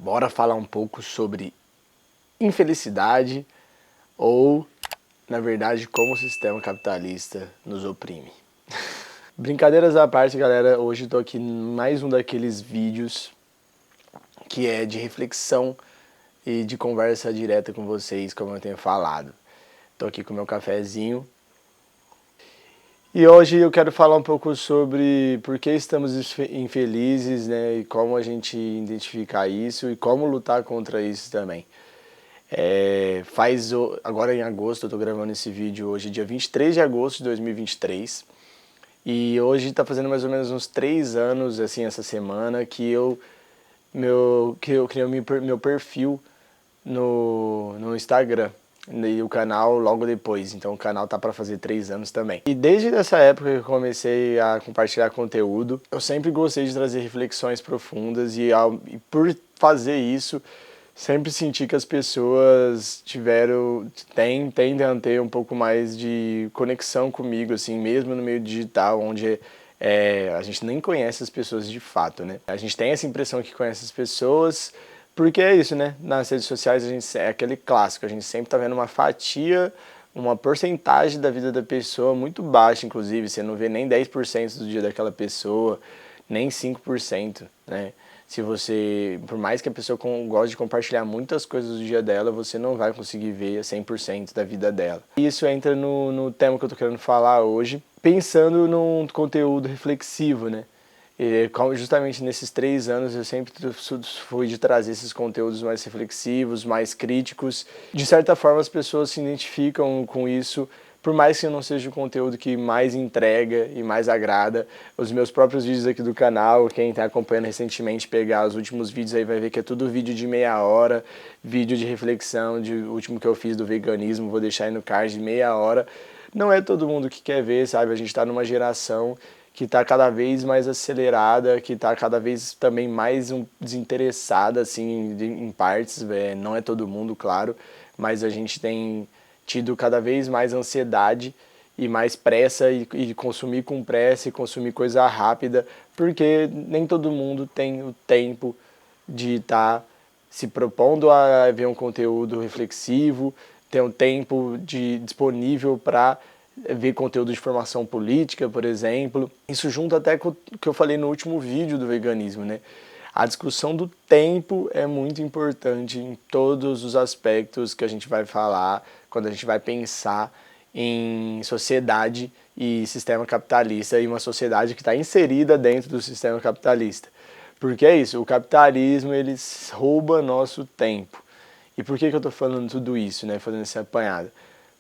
Bora falar um pouco sobre infelicidade ou, na verdade, como o sistema capitalista nos oprime. Brincadeiras à parte, galera, hoje eu tô aqui em mais um daqueles vídeos que é de reflexão e de conversa direta com vocês, como eu tenho falado. Tô aqui com meu cafezinho. E hoje eu quero falar um pouco sobre por que estamos infelizes, né, e como a gente identificar isso e como lutar contra isso também. Agora em agosto, eu tô gravando esse vídeo hoje, dia 23 de agosto de 2023, e hoje tá fazendo mais ou menos uns 3 anos, assim, essa semana, que eu criei meu perfil no Instagram. E o canal logo depois, então o canal tá para fazer 3 anos também. E desde essa época que eu comecei a compartilhar conteúdo, eu sempre gostei de trazer reflexões profundas e por fazer isso, sempre senti que as pessoas tendem a ter um pouco mais de conexão comigo, assim, mesmo no meio digital, onde a gente nem conhece as pessoas de fato, né? A gente tem essa impressão que conhece as pessoas, porque é isso, né? Nas redes sociais é aquele clássico, a gente sempre tá vendo uma fatia, uma porcentagem da vida da pessoa muito baixa, inclusive, você não vê nem 10% do dia daquela pessoa, nem 5%, né? Por mais que a pessoa goste de compartilhar muitas coisas do dia dela, você não vai conseguir ver 100% da vida dela. Isso entra no tema que eu tô querendo falar hoje, pensando num conteúdo reflexivo, né? Justamente nesses 3 anos eu sempre fui de trazer esses conteúdos mais reflexivos, mais críticos. De certa forma as pessoas se identificam com isso, por mais que não seja o conteúdo que mais entrega e mais agrada. Os meus próprios vídeos aqui do canal, quem está acompanhando recentemente, pegar os últimos vídeos aí vai ver que é tudo vídeo de meia hora, vídeo de reflexão, o último que eu fiz do veganismo, vou deixar aí no card, de meia hora. Não é todo mundo que quer ver, sabe? A gente está numa geração que está cada vez mais acelerada, que está cada vez também mais desinteressada, assim, em partes, não é todo mundo, claro, mas a gente tem tido cada vez mais ansiedade e mais pressa e consumir com pressa e consumir coisa rápida, porque nem todo mundo tem o tempo de estar se propondo a ver um conteúdo reflexivo, ter um tempo disponível para ver conteúdo de formação política, por exemplo. Isso junto até com o que eu falei no último vídeo do veganismo, né? A discussão do tempo é muito importante em todos os aspectos que a gente vai falar quando a gente vai pensar em sociedade e sistema capitalista, e uma sociedade que está inserida dentro do sistema capitalista. Porque é isso, o capitalismo ele rouba nosso tempo. E por que eu estou falando tudo isso, né? Fazendo essa apanhada?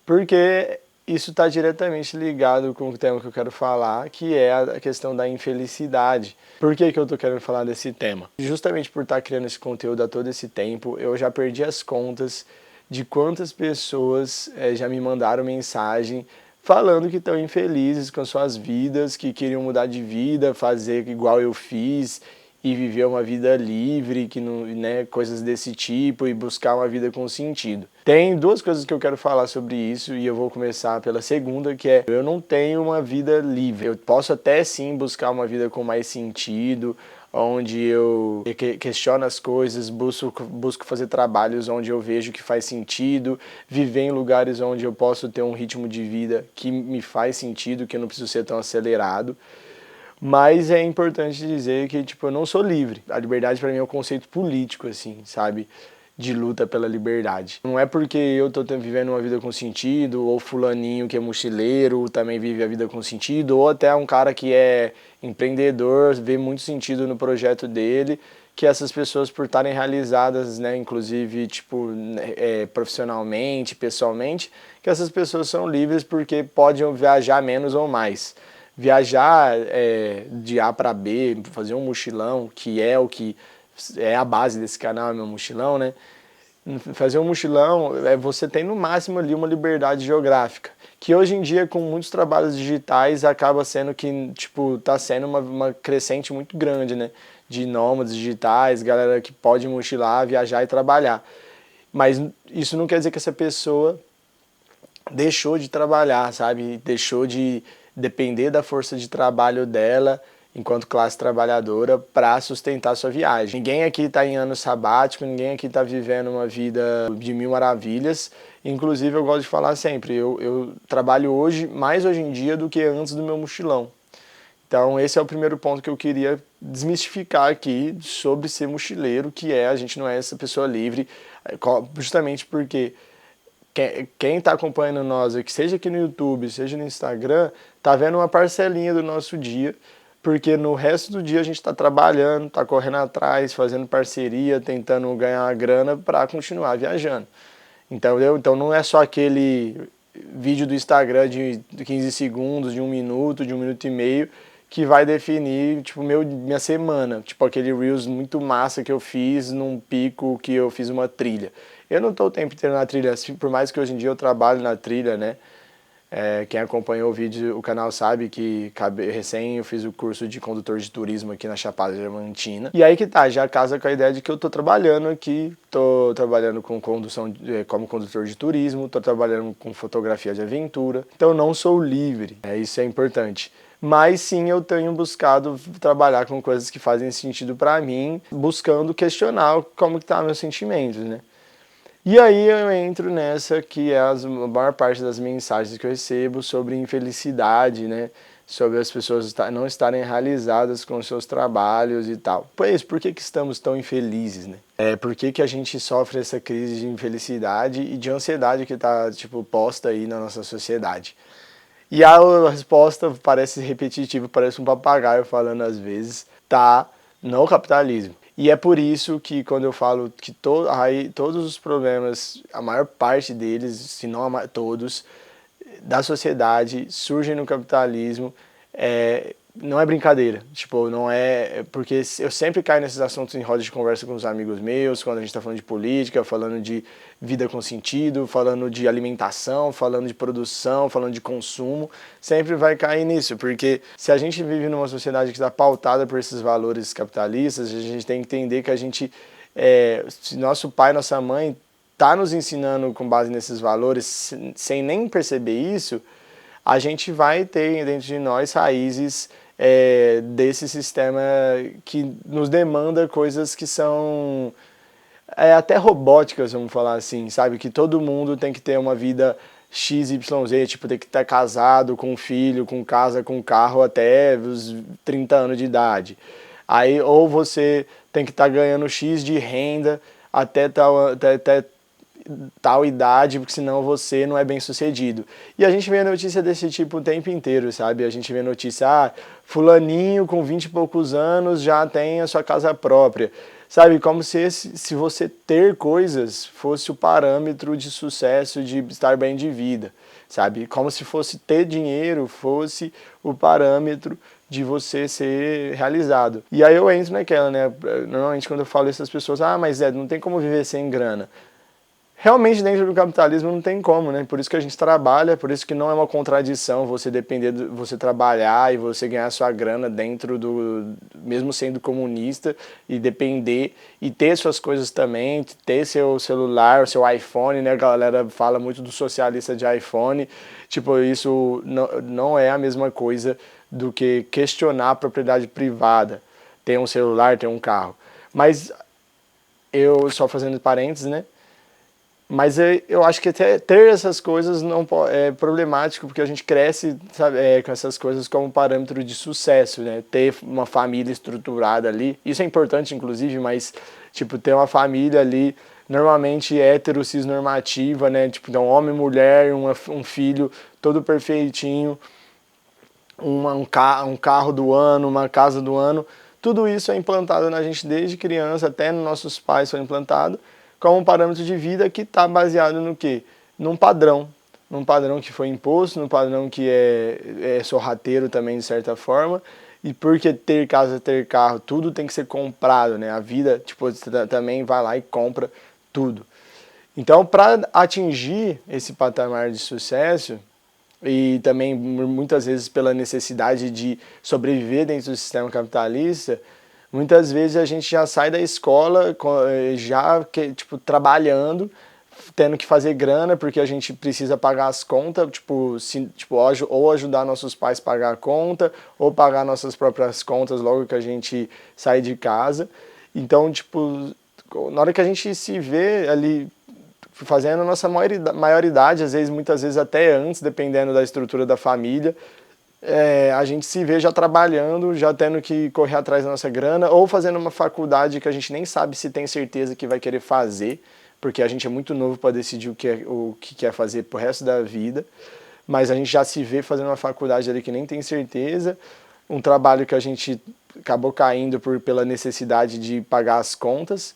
Porque isso está diretamente ligado com o tema que eu quero falar, que é a questão da infelicidade. Por que eu estou querendo falar desse tema? Justamente por estar criando esse conteúdo há todo esse tempo, eu já perdi as contas de quantas pessoas já me mandaram mensagem falando que estão infelizes com suas vidas, que queriam mudar de vida, fazer igual eu fiz e viver uma vida livre, que não, né, coisas desse tipo, e buscar uma vida com sentido. Tem 2 coisas que eu quero falar sobre isso, e eu vou começar pela segunda, que é: eu não tenho uma vida livre. Eu posso até sim buscar uma vida com mais sentido, onde eu questiono as coisas, busco fazer trabalhos onde eu vejo que faz sentido, viver em lugares onde eu posso ter um ritmo de vida que me faz sentido, que eu não preciso ser tão acelerado. Mas é importante dizer que, tipo, eu não sou livre. A liberdade para mim é um conceito político, assim, sabe? De luta pela liberdade. Não é porque eu tô vivendo uma vida com sentido, ou fulaninho que é mochileiro também vive a vida com sentido, ou até um cara que é empreendedor, vê muito sentido no projeto dele, que essas pessoas, por estarem realizadas, né, inclusive, tipo, profissionalmente, pessoalmente, que essas pessoas são livres porque podem viajar menos ou mais. Viajar de A para B, fazer um mochilão, que é o que é a base desse canal, é meu mochilão, né? Fazer um mochilão, você tem no máximo ali uma liberdade geográfica, que hoje em dia com muitos trabalhos digitais acaba sendo que, tipo, tá sendo uma crescente muito grande, né? De nômades digitais, galera que pode mochilar, viajar e trabalhar. Mas isso não quer dizer que essa pessoa deixou de trabalhar, sabe? Deixou de depender da força de trabalho dela enquanto classe trabalhadora, para sustentar sua viagem. Ninguém aqui está em ano sabático, ninguém aqui está vivendo uma vida de mil maravilhas. Inclusive, eu gosto de falar sempre, eu trabalho hoje, mais hoje em dia do que antes do meu mochilão. Então esse é o primeiro ponto que eu queria desmistificar aqui sobre ser mochileiro, que a gente não é essa pessoa livre, justamente porque quem está acompanhando nós aqui, seja aqui no YouTube, seja no Instagram, está vendo uma parcelinha do nosso dia, porque no resto do dia a gente está trabalhando, está correndo atrás, fazendo parceria, tentando ganhar uma grana para continuar viajando. Então não é só aquele vídeo do Instagram de 15 segundos, de 1 minuto, de 1 minuto e meio, que vai definir tipo, minha semana. Tipo aquele Reels muito massa que eu fiz num pico que eu fiz uma trilha. Eu não estou o tempo inteiro na trilha, por mais que hoje em dia eu trabalho na trilha, né? Quem acompanhou o vídeo, o canal sabe que recém eu fiz o curso de condutor de turismo aqui na Chapada Diamantina. E aí que tá, já casa com a ideia de que eu tô trabalhando aqui, tô trabalhando com condução como condutor de turismo, tô trabalhando com fotografia de aventura. Então não sou livre, isso é importante. Mas sim, eu tenho buscado trabalhar com coisas que fazem sentido para mim, buscando questionar como que tá meus sentimentos, né? E aí eu entro nessa que é a maior parte das mensagens que eu recebo sobre infelicidade, né? Sobre as pessoas não estarem realizadas com seus trabalhos e tal. Pois, por que estamos tão infelizes, né? Por que a gente sofre essa crise de infelicidade e de ansiedade que está tipo, posta aí na nossa sociedade? E a resposta parece repetitiva, parece um papagaio falando às vezes, tá no capitalismo. E é por isso que quando eu falo que todos os problemas, a maior parte deles, se não todos, da sociedade surgem no capitalismo, não é brincadeira. Tipo, não é... Porque eu sempre caio nesses assuntos em rodas de conversa com os amigos meus, quando a gente está falando de política, falando de vida com sentido, falando de alimentação, falando de produção, falando de consumo, sempre vai cair nisso, porque se a gente vive numa sociedade que está pautada por esses valores capitalistas, a gente tem que entender que a gente, se nosso pai, nossa mãe está nos ensinando com base nesses valores, sem nem perceber isso, a gente vai ter dentro de nós raízes desse sistema que nos demanda coisas que são até robóticas, vamos falar assim, sabe? Que todo mundo tem que ter uma vida XYZ, tipo, tem que estar casado, com filho, com casa, com carro até os 30 anos de idade. Aí, ou você tem que estar ganhando X de renda até tal idade, porque senão você não é bem sucedido. E a gente vê notícia desse tipo o tempo inteiro, sabe? A gente vê notícia, fulaninho com 20 e poucos anos já tem a sua casa própria. Sabe, como se você ter coisas fosse o parâmetro de sucesso, de estar bem de vida, sabe? Como se fosse ter dinheiro fosse o parâmetro de você ser realizado. E aí eu entro naquela, né? Normalmente quando eu falo isso, as pessoas, mas não tem como viver sem grana. Realmente dentro do capitalismo não tem como, né? Por isso que a gente trabalha, por isso que não é uma contradição você você trabalhar e você ganhar sua grana dentro mesmo sendo comunista e depender e ter suas coisas também, ter seu celular, seu iPhone, né? A galera fala muito do socialista de iPhone, tipo, isso não é a mesma coisa do que questionar a propriedade privada, ter um celular, ter um carro. Mas eu, só fazendo parênteses, né? Mas eu acho que ter essas coisas não é problemático, porque a gente cresce, sabe, com essas coisas como parâmetro de sucesso, né? Ter uma família estruturada ali, isso é importante inclusive, mas tipo, ter uma família ali, normalmente hétero, cisnormativa, né? Tipo, um homem, mulher, um filho todo perfeitinho, um carro do ano, uma casa do ano, tudo isso é implantado na gente desde criança, até nos nossos pais foi implantado, como um parâmetro de vida que está baseado no quê? Num padrão que foi imposto, num padrão que é sorrateiro também de certa forma, e porque ter casa, ter carro, tudo tem que ser comprado, né? A vida, tipo, você também vai lá e compra tudo. Então, para atingir esse patamar de sucesso, e também muitas vezes pela necessidade de sobreviver dentro do sistema capitalista, muitas vezes a gente já sai da escola já tipo, trabalhando, tendo que fazer grana porque a gente precisa pagar as contas, tipo, ou ajudar nossos pais a pagar a conta, ou pagar nossas próprias contas logo que a gente sai de casa. Então, tipo, na hora que a gente se vê ali fazendo a nossa maioridade, às vezes, muitas vezes até antes, dependendo da estrutura da família, a gente se vê já trabalhando, já tendo que correr atrás da nossa grana, ou fazendo uma faculdade que a gente nem sabe se tem certeza que vai querer fazer, porque a gente é muito novo para decidir o que quer fazer pro resto da vida, mas a gente já se vê fazendo uma faculdade ali que nem tem certeza, um trabalho que a gente acabou caindo pela necessidade de pagar as contas,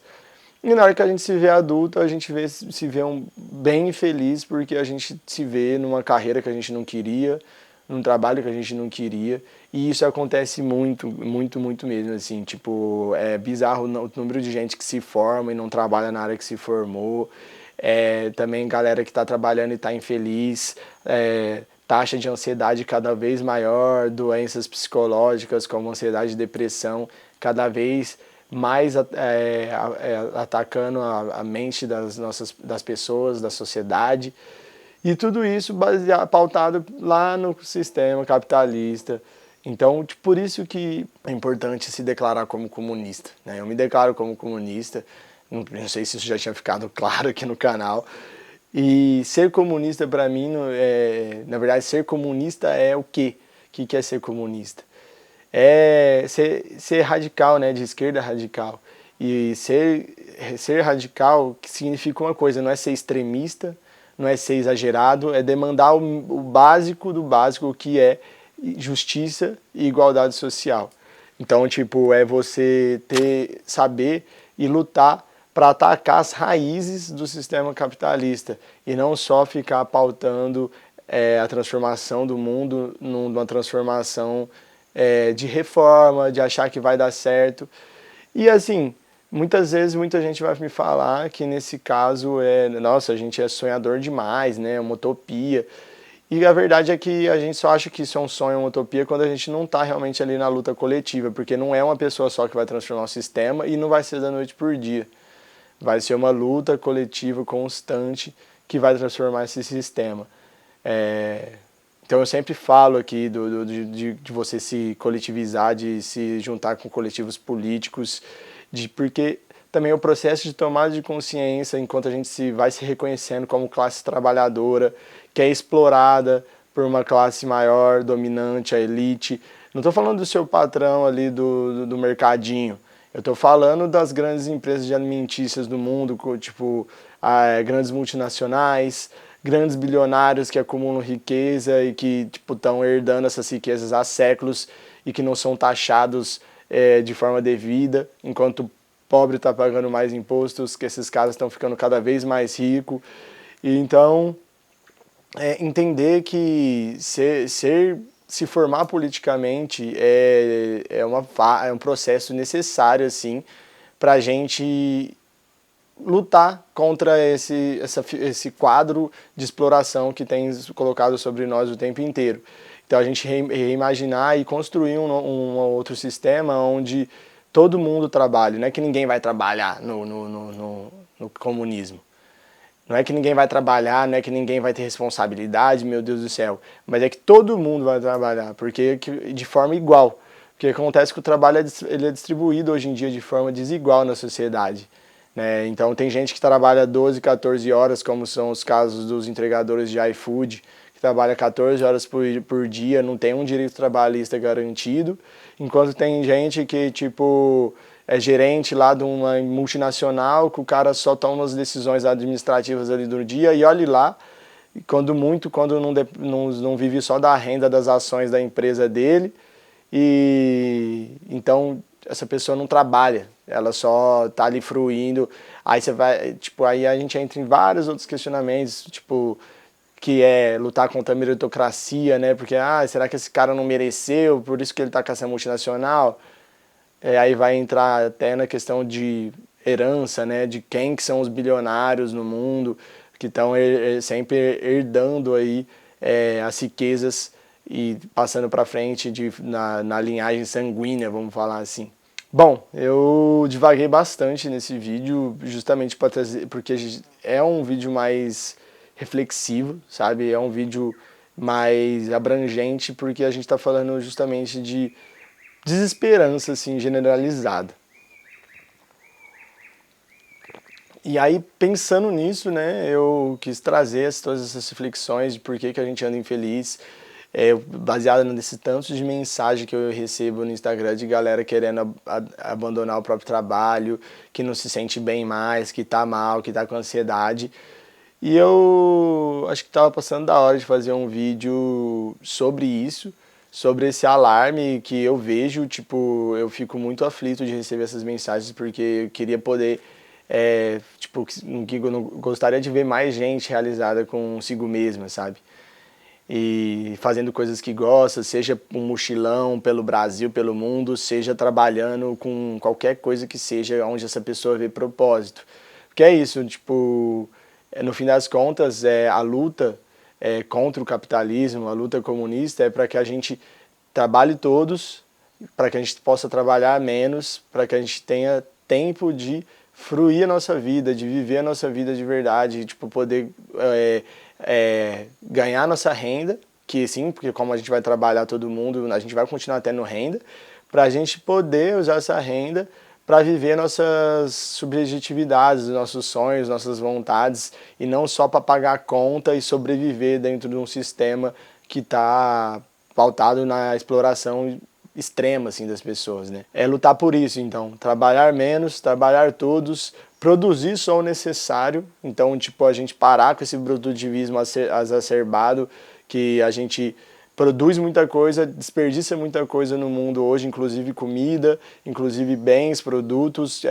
e na hora que a gente se vê adulto, a gente se vê bem feliz, porque a gente se vê numa carreira que a gente não queria, num trabalho que a gente não queria, e isso acontece muito, muito, muito mesmo, assim, tipo, é bizarro o número de gente que se forma e não trabalha na área que se formou, também galera que está trabalhando e está infeliz, taxa de ansiedade cada vez maior, doenças psicológicas como ansiedade e depressão cada vez mais atacando a mente das pessoas, da sociedade. E tudo isso pautado lá no sistema capitalista. Então, por isso que é importante se declarar como comunista, né? Eu me declaro como comunista, não sei se isso já tinha ficado claro aqui no canal. E ser comunista para mim, na verdade, ser comunista é o quê? O que é ser comunista? É ser radical, né? De esquerda radical. E ser radical significa uma coisa, não é ser extremista, não é ser exagerado, é demandar o básico do básico, que é justiça e igualdade social. Então, tipo, é você saber e lutar para atacar as raízes do sistema capitalista e não só ficar pautando a transformação do mundo numa transformação de reforma, de achar que vai dar certo. E assim, muitas vezes muita gente vai me falar que nesse caso nossa, a gente é sonhador demais, né? É uma utopia. E a verdade é que a gente só acha que isso é um sonho, uma utopia, quando a gente não está realmente ali na luta coletiva, porque não é uma pessoa só que vai transformar o sistema e não vai ser da noite por dia. Vai ser uma luta coletiva constante que vai transformar esse sistema. Então eu sempre falo aqui de você se coletivizar, de se juntar com coletivos políticos, porque também o processo de tomada de consciência, enquanto a gente vai se reconhecendo como classe trabalhadora, que é explorada por uma classe maior, dominante, a elite. Não estou falando do seu patrão ali do mercadinho, eu estou falando das grandes empresas de alimentícias do mundo, tipo grandes multinacionais, grandes bilionários que acumulam riqueza e que estão herdando essas riquezas há séculos e que não são taxados de forma devida, enquanto o pobre está pagando mais impostos, que esses caras estão ficando cada vez mais ricos. E então, entender que se formar politicamente é um processo necessário assim, para a gente lutar contra esse quadro de exploração que tem colocado sobre nós o tempo inteiro. Então a gente reimaginar e construir um outro sistema onde todo mundo trabalha. Não é que ninguém vai trabalhar no comunismo. Não é que ninguém vai trabalhar, não é que ninguém vai ter responsabilidade, meu Deus do céu. Mas é que todo mundo vai trabalhar, porque de forma igual. Porque acontece que o trabalho ele é distribuído hoje em dia de forma desigual na sociedade. Né? Então tem gente que trabalha 12, 14 horas, como são os casos dos entregadores de iFood, que trabalha 14 horas por dia, não tem um direito trabalhista garantido, enquanto tem gente que, tipo, é gerente lá de uma multinacional, que o cara só toma as decisões administrativas ali do dia, e olhe lá, quando não vive só da renda das ações da empresa dele, e então essa pessoa não trabalha, ela só tá ali fruindo. Aí você vai, tipo, aí a gente entra em vários outros questionamentos, tipo, que é lutar contra a meritocracia, né? Porque, será que esse cara não mereceu, por isso que ele tá com essa multinacional? Aí vai entrar até na questão de herança, né? De quem que são os bilionários no mundo, que estão sempre herdando aí as riquezas e passando para frente na linhagem sanguínea, vamos falar assim. Bom, eu divaguei bastante nesse vídeo, justamente para trazer, porque é um vídeo mais reflexivo, sabe? É um vídeo mais abrangente, porque a gente está falando justamente de desesperança, assim, generalizada. E aí, pensando nisso, né, eu quis trazer todas essas reflexões de por que a gente anda infeliz, baseado nesse tanto de mensagem que eu recebo no Instagram de galera querendo abandonar o próprio trabalho, que não se sente bem mais, que tá mal, que tá com ansiedade. E eu acho que tava passando da hora de fazer um vídeo sobre isso, sobre esse alarme que eu vejo, tipo, eu fico muito aflito de receber essas mensagens porque eu queria poder, tipo, eu não gostaria de ver mais gente realizada consigo mesma, sabe? E fazendo coisas que gosta, seja um mochilão pelo Brasil, pelo mundo, seja trabalhando com qualquer coisa que seja onde essa pessoa vê propósito. Porque é isso, tipo, no fim das contas, a luta contra o capitalismo, a luta comunista é para que a gente trabalhe todos, para que a gente possa trabalhar menos, para que a gente tenha tempo de fruir a nossa vida, de viver a nossa vida de verdade, tipo, poder ganhar nossa renda, que sim, porque como a gente vai trabalhar todo mundo, a gente vai continuar tendo renda, para a gente poder usar essa renda para viver nossas subjetividades, nossos sonhos, nossas vontades, e não só para pagar a conta e sobreviver dentro de um sistema que está pautado na exploração extrema assim das pessoas, né? É lutar por isso, então, trabalhar menos, trabalhar todos, produzir só o necessário, então, tipo, a gente parar com esse produtivismo exacerbado que a gente produz muita coisa, desperdiça muita coisa no mundo hoje, inclusive comida, inclusive bens, produtos,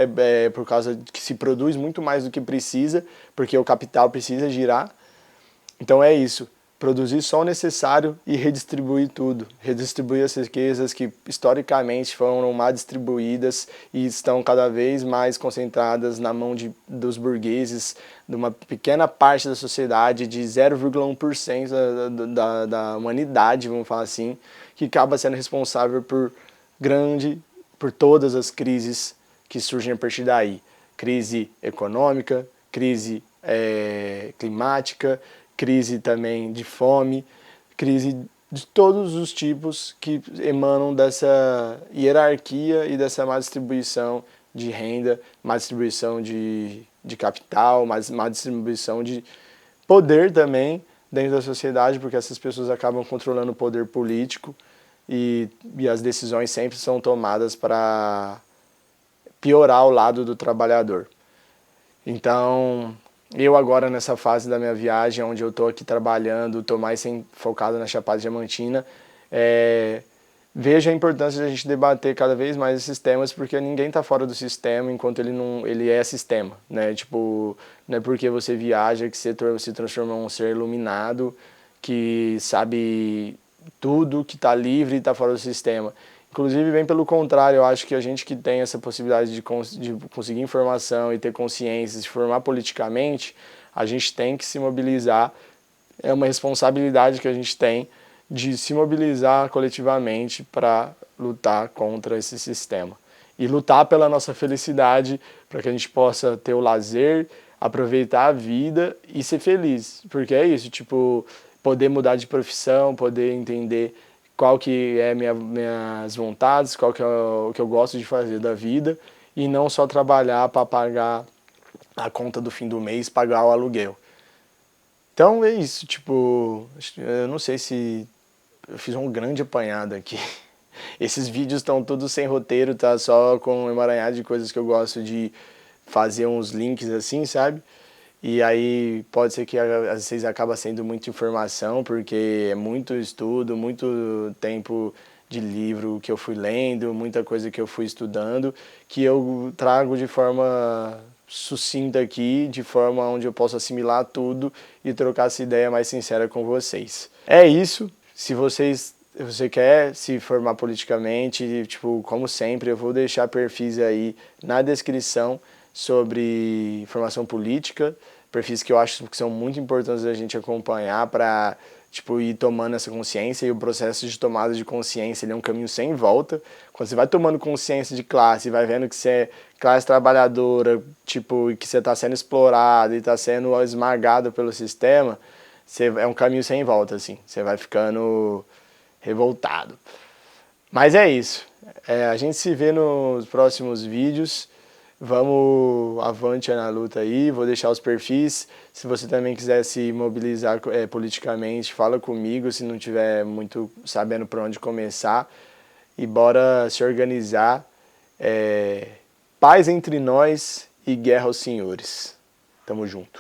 por causa de que se produz muito mais do que precisa, porque o capital precisa girar. Então é isso, produzir só o necessário e redistribuir tudo, redistribuir as riquezas que historicamente foram mal distribuídas e estão cada vez mais concentradas na mão dos burgueses, de uma pequena parte da sociedade, de 0,1% da humanidade, vamos falar assim, que acaba sendo responsável por todas as crises que surgem a partir daí. Crise econômica, crise climática, crise também de fome, crise de todos os tipos que emanam dessa hierarquia e dessa má distribuição de renda, má distribuição de capital, má distribuição de poder também dentro da sociedade, porque essas pessoas acabam controlando o poder político e as decisões sempre são tomadas para piorar o lado do trabalhador. Então, eu agora nessa fase da minha viagem, onde eu estou aqui trabalhando, estou mais focado na Chapada Diamantina, vejo a importância de a gente debater cada vez mais esses temas, porque ninguém está fora do sistema enquanto ele é sistema, né? Tipo, não é porque você viaja que você se transforma em um ser iluminado, que sabe tudo, que está livre e está fora do sistema. Inclusive, bem pelo contrário, eu acho que a gente que tem essa possibilidade de conseguir informação e ter consciência, se formar politicamente, a gente tem que se mobilizar. É uma responsabilidade que a gente tem de se mobilizar coletivamente para lutar contra esse sistema. E lutar pela nossa felicidade, para que a gente possa ter o lazer, aproveitar a vida e ser feliz. Porque é isso, tipo, poder mudar de profissão, poder entender qual que é minhas vontades, qual que é o que eu gosto de fazer da vida, e não só trabalhar para pagar a conta do fim do mês, pagar o aluguel. Então é isso, tipo, eu não sei se eu fiz um grande apanhado aqui. Esses vídeos estão todos sem roteiro, tá só com um emaranhado de coisas que eu gosto de fazer uns links assim, sabe? E aí pode ser que às vezes acaba sendo muita informação, porque é muito estudo, muito tempo de livro que eu fui lendo, muita coisa que eu fui estudando, que eu trago de forma sucinta aqui, de forma onde eu posso assimilar tudo e trocar essa ideia mais sincera com vocês. É isso. Se você quer se formar politicamente, tipo, como sempre, eu vou deixar perfis aí na descrição. sobre formação política, perfis que eu acho que são muito importantes a gente acompanhar para tipo, ir tomando essa consciência, e o processo de tomada de consciência ele é um caminho sem volta. Quando você vai tomando consciência de classe, vai vendo que você é classe trabalhadora, tipo, que você está sendo explorado e está sendo esmagado pelo sistema, é um caminho sem volta, assim. Você vai ficando revoltado. Mas é isso. A gente se vê nos próximos vídeos. Vamos avante na luta aí, vou deixar os perfis. Se você também quiser se mobilizar politicamente, fala comigo, se não tiver muito sabendo por onde começar. E bora se organizar. Paz entre nós e guerra aos senhores. Tamo junto.